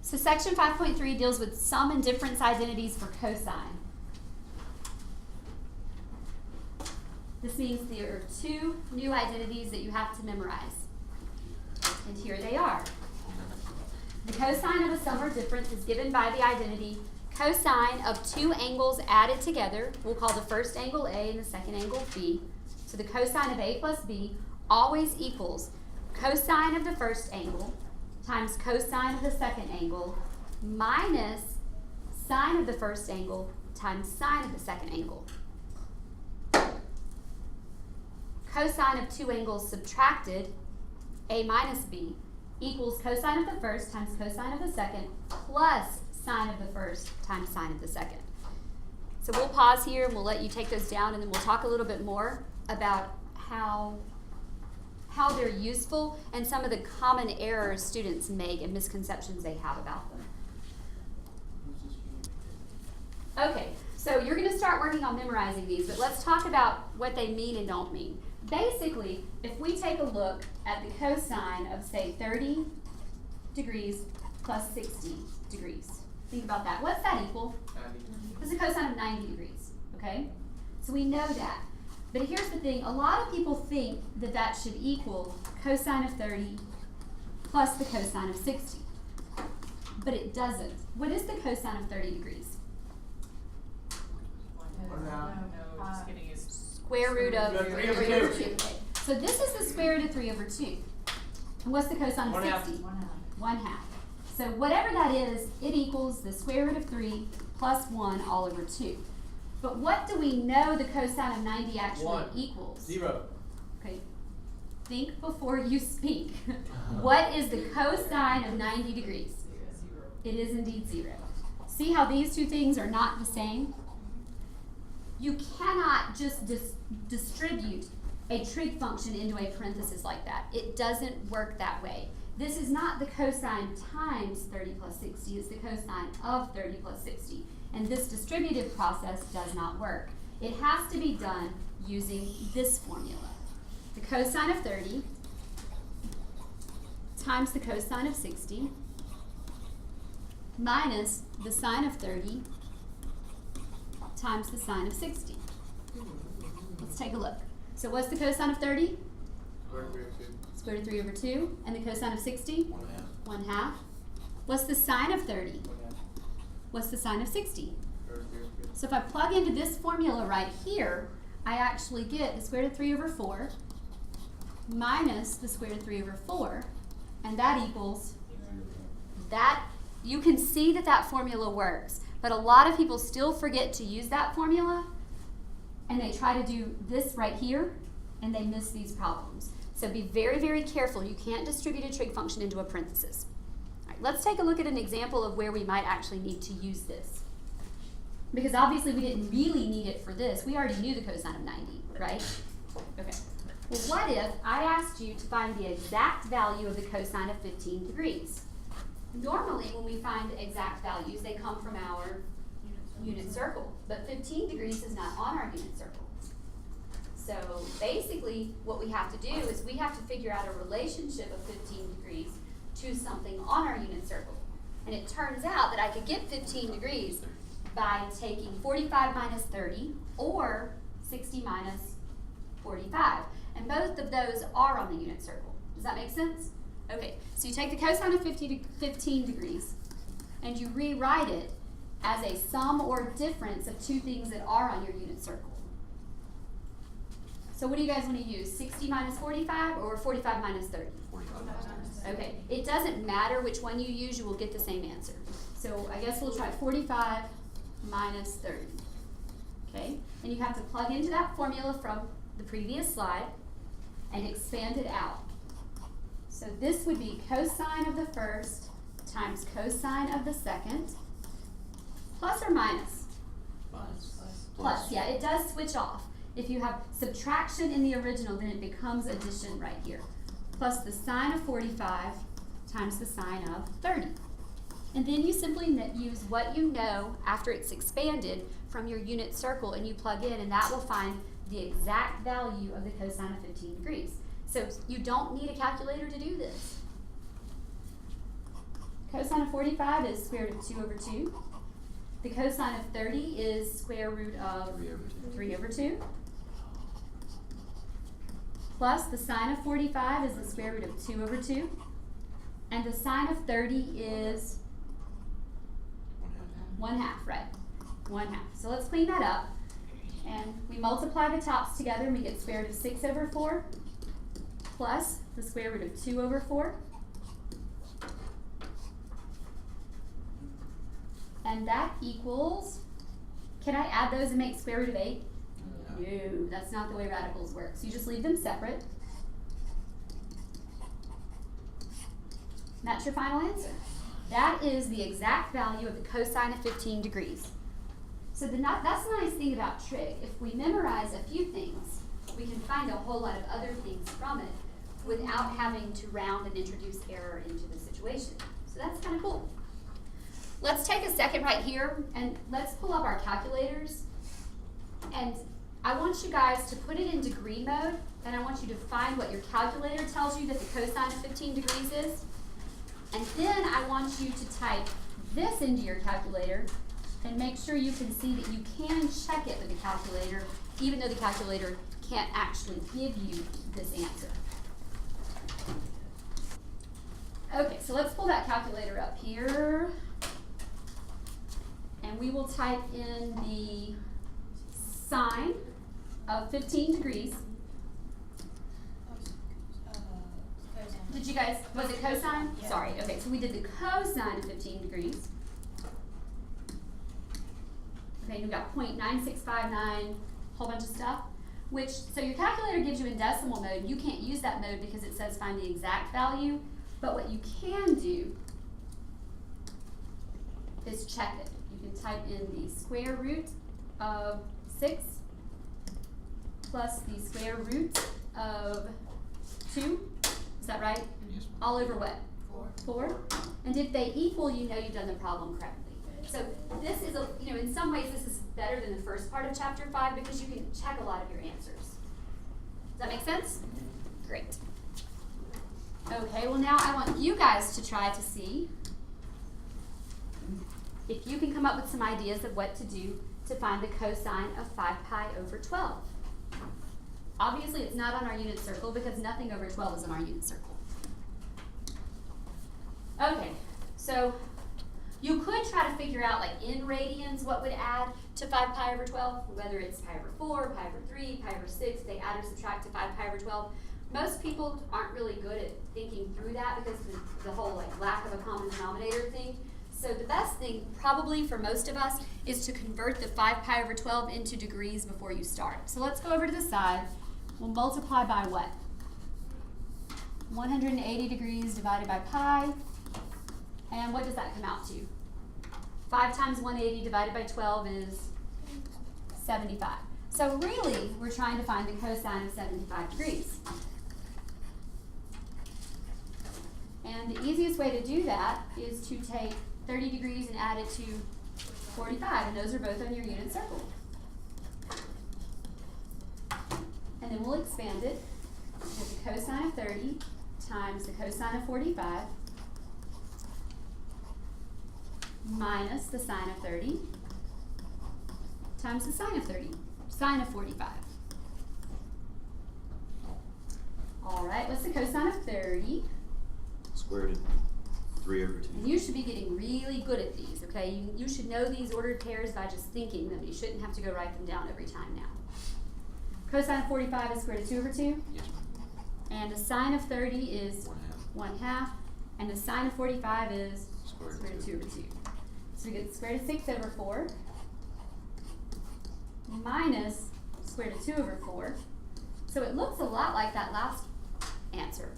So section 5.3 deals with sum and difference identities for cosine. This means there are two new identities that you have to memorize. And here they are. The cosine of a sum or difference is given by the identity cosine of two angles added together. We'll call the first angle A and the second angle B. So the cosine of A plus B always equals cosine of the first angle times cosine of the second angle minus sine of the first angle times sine of the second angle. Cosine of two angles subtracted, A minus B, equals cosine of the first times cosine of the second plus sine of the first times sine of the second. So we'll pause here and we'll let you take those down, and then we'll talk a little bit more about how they're useful and some of the common errors students make and misconceptions they have about them. Okay, so you're going to start working on memorizing these, but let's talk about what they mean and don't mean. Basically, if we take a look at the cosine of, say, 30 degrees plus 60 degrees. Think about that. What's that equal? 90. It's a cosine of 90 degrees, okay? So we know that. But here's the thing. A lot of people think that that should equal cosine of 30 plus the cosine of 60. But it doesn't. What is the cosine of 30 degrees? Square root of 3 over 2. So this is the square root of 3 over 2. And what's the cosine of 60? 1/2. So whatever that is, it equals the square root of 3 plus 1 all over 2. But what do we know the cosine of 90 actually equals? 0. Okay. Think before you speak. What is the cosine of 90 degrees? 0. It is indeed 0. See how these two things are not the same? You cannot just distribute a trig function into a parenthesis like that. It doesn't work that way. This is not the cosine times 30 plus 60, it's the cosine of 30 plus 60. And this distributive process does not work. It has to be done using this formula. The cosine of 30 times the cosine of 60 minus the sine of 30 times the sine of 60. Let's take a look. So what's the cosine of 30? Square root of 3 over 2. And the cosine of 60? 1/2. What's the sine of 30? What's the sine of 60? So if I plug into this formula right here, I actually get the square root of 3 over 4 minus the square root of 3 over 4. And that equals that. You can see that that formula works. But a lot of people still forget to use that formula, and they try to do this right here, and they miss these problems. So be very, very careful. You can't distribute a trig function into a parenthesis. All right, let's take a look at an example of where we might actually need to use this. Because obviously we didn't really need it for this. We already knew the cosine of 90, right? Okay. Well, what if I asked you to find the exact value of the cosine of 15 degrees? Normally, when we find exact values, they come from our unit circle. But 15 degrees is not on our unit circle. So basically, what we have to do is we have to figure out a relationship of 15 degrees to something on our unit circle. And it turns out that I could get 15 degrees by taking 45 minus 30 or 60 minus 45. And both of those are on the unit circle. Does that make sense? Okay, so you take the cosine of 15 degrees and you rewrite it as a sum or difference of two things that are on your unit circle. So what do you guys want to use? 60 minus 45 or 45 minus 30? 45 minus 30. Okay, it doesn't matter which one you use, you will get the same answer. So I guess we'll try 45 minus 30. Okay, and you have to plug into that formula from the previous slide and expand it out. So this would be cosine of the first times cosine of the second, plus or minus? Plus, yeah, it does switch off. If you have subtraction in the original, then it becomes addition right here. Plus the sine of 45 times the sine of 30. And then you simply use what you know after it's expanded from your unit circle, and you plug in, and that will find the exact value of the cosine of 15 degrees. So you don't need a calculator to do this. Cosine of 45 is square root of 2 over 2. The cosine of 30 is square root of 3 over 2. Plus the sine of 45 is the square root of 2 over 2. And the sine of 30 is 1/2, right? 1/2. So let's clean that up. And we multiply the tops together and we get square root of 6 over 4 plus the square root of 2 over 4. And that equals, can I add those and make square root of 8? No, that's not the way radicals work. So you just leave them separate. That's your final answer. That is the exact value of the cosine of 15 degrees. So that's the nice thing about trig. If we memorize a few things, we can find a whole lot of other things from it without having to round and introduce error into the situation. So that's kind of cool. Let's take a second right here and let's pull up our calculators. And I want you guys to put it in degree mode, and I want you to find what your calculator tells you that the cosine of 15 degrees is. And then I want you to type this into your calculator and make sure you can see that you can check it with the calculator, even though the calculator can't actually give you this answer. Okay, so let's pull that calculator up here. And we will type in the sine of 15 degrees. Did you guys, was it cosine? Yeah. Sorry, okay, so we did the cosine of 15 degrees. Okay, we've got 0.9659, whole bunch of stuff. Which, so your calculator gives you in decimal mode. You can't use that mode because it says find the exact value. But what you can do is check it. You can type in the square root of 6 plus the square root of 2. Is that right? Yes. All over what? 4. 4. And if they equal, you know you've done the problem correctly. So this is, in some ways this is better than the first part of chapter 5 because you can check a lot of your answers. Does that make sense? Great. Okay, well now I want you guys to try to see if you can come up with some ideas of what to do to find the cosine of 5 pi over 12. Obviously it's not on our unit circle because nothing over 12 is on our unit circle. Okay, so you could try to figure out, like in radians, what would add to 5 pi over 12, whether it's pi over 4, pi over 3, pi over 6, they add or subtract to 5 pi over 12. Most people aren't really good at thinking through that because of the whole lack of a common denominator thing. So the best thing probably for most of us is to convert the 5 pi over 12 into degrees before you start. So let's go over to the side. We'll multiply by what? 180 degrees divided by pi. And what does that come out to? 5 times 180 divided by 12 is 75. So really, we're trying to find the cosine of 75 degrees. And the easiest way to do that is to take 30 degrees and add it to 45, and those are both on your unit circle. And then we'll expand it with the cosine of 30 times the cosine of 45 minus the sine of 30 times the sine of 30, sine of 45. All right, what's the cosine of 30? Square root of 3 over 2. And you should be getting really good at these, okay? You should know these ordered pairs by just thinking them. You shouldn't have to go write them down every time now. Cosine of 45 is square root of 2 over 2. Yes. And the sine of 30 is 1/2. And the sine of 45 is Square root of 2 over 2. So we get square root of 6 over 4 minus square root of 2 over 4. So it looks a lot like that last answer.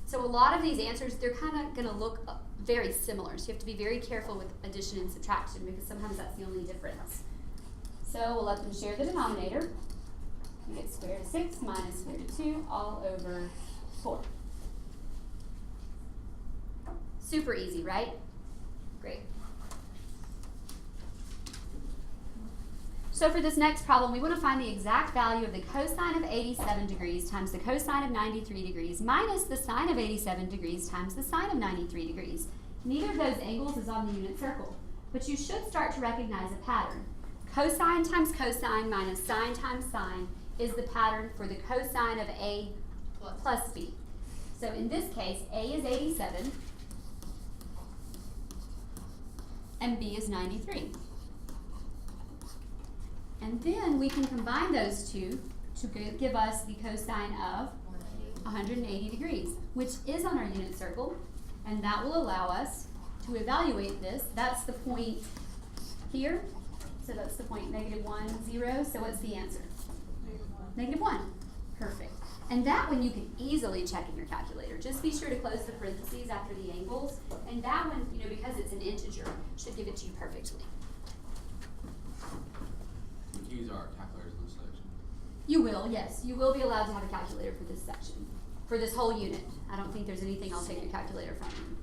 So a lot of these answers, they're kind of going to look very similar. So you have to be very careful with addition and subtraction because sometimes that's the only difference. So we'll let them share the denominator. We get square root of 6 minus square root of 2 all over 4. Super easy, right? Great. So for this next problem, we want to find the exact value of the cosine of 87 degrees times the cosine of 93 degrees minus the sine of 87 degrees times the sine of 93 degrees. Neither of those angles is on the unit circle, but you should start to recognize a pattern. Cosine times cosine minus sine times sine is the pattern for the cosine of A plus B. So in this case, A is 87 and B is 93. And then we can combine those two to give us the cosine of 180 degrees, which is on our unit circle, and that will allow us to evaluate this. That's the point here, so that's the point -1, 0, so what's the answer? -1. Perfect. And that one you can easily check in your calculator. Just be sure to close the parentheses after the angles, and that one, you know, because it's an integer, should give it to you perfectly. We can use our calculators in this section. You will, yes. You will be allowed to have a calculator for this section, for this whole unit. I don't think there's anything I'll take your calculator from you.